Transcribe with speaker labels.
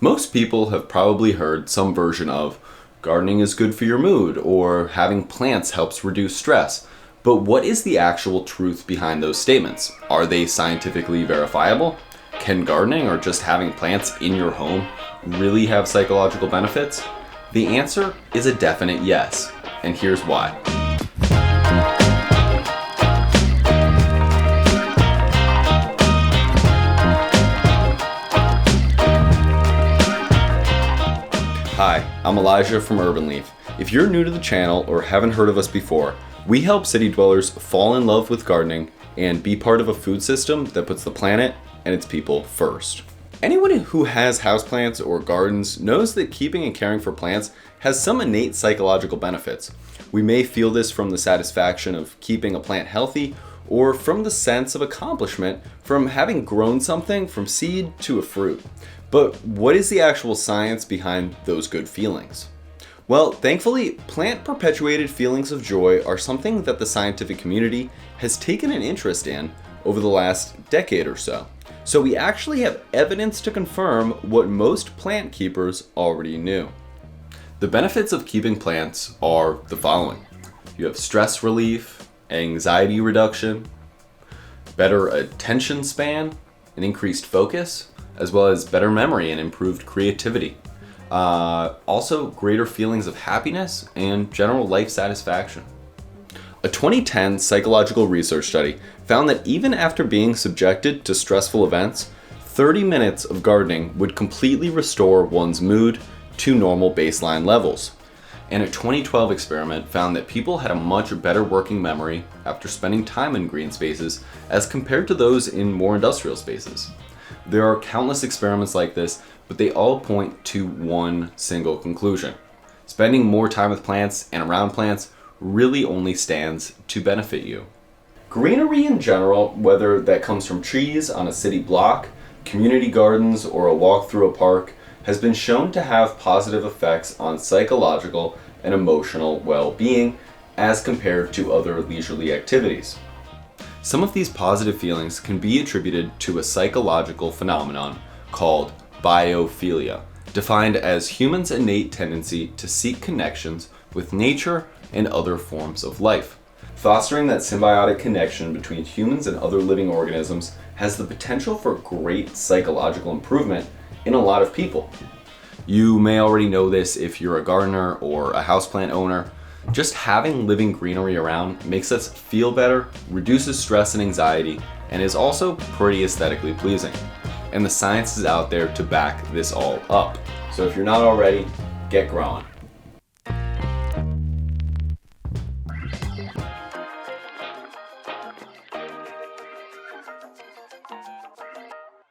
Speaker 1: Most people have probably heard some version of gardening is good for your mood or having plants helps reduce stress. But what is the actual truth behind those statements? Are they scientifically verifiable? Can gardening or just having plants in your home really have psychological benefits? The answer is a definite yes, and here's why. Hi, I'm Elijah from Urban Leaf. If you're new to the channel or haven't heard of us before, we help city dwellers fall in love with gardening and be part of a food system that puts the planet and its people first. Anyone who has houseplants or gardens knows that keeping and caring for plants has some innate psychological benefits. We may feel this from the satisfaction of keeping a plant healthy or from the sense of accomplishment from having grown something from seed to a fruit. But what is the actual science behind those good feelings? Well, thankfully, plant-perpetuated feelings of joy are something that the scientific community has taken an interest in over the last decade or so. So we actually have evidence to confirm what most plant keepers already knew. The benefits of keeping plants are the following. You have stress relief, anxiety reduction, better attention span, an increased focus, as well as better memory and improved creativity. Also, greater feelings of happiness and general life satisfaction. A 2010 psychological research study found that even after being subjected to stressful events, 30 minutes of gardening would completely restore one's mood to normal baseline levels. And a 2012 experiment found that people had a much better working memory after spending time in green spaces as compared to those in more industrial spaces. There are countless experiments like this, but they all point to one single conclusion. Spending more time with plants and around plants really only stands to benefit you. Greenery in general, whether that comes from trees on a city block, community gardens, or a walk through a park, has been shown to have positive effects on psychological and emotional well-being as compared to other leisurely activities. Some of these positive feelings can be attributed to a psychological phenomenon called biophilia, defined as humans' innate tendency to seek connections with nature and other forms of life. Fostering that symbiotic connection between humans and other living organisms has the potential for great psychological improvement in a lot of people. You may already know this if you're a gardener or a houseplant owner. Just having living greenery around makes us feel better, reduces stress and anxiety, and is also pretty aesthetically pleasing. And the science is out there to back this all up. So if you're not already, get growing.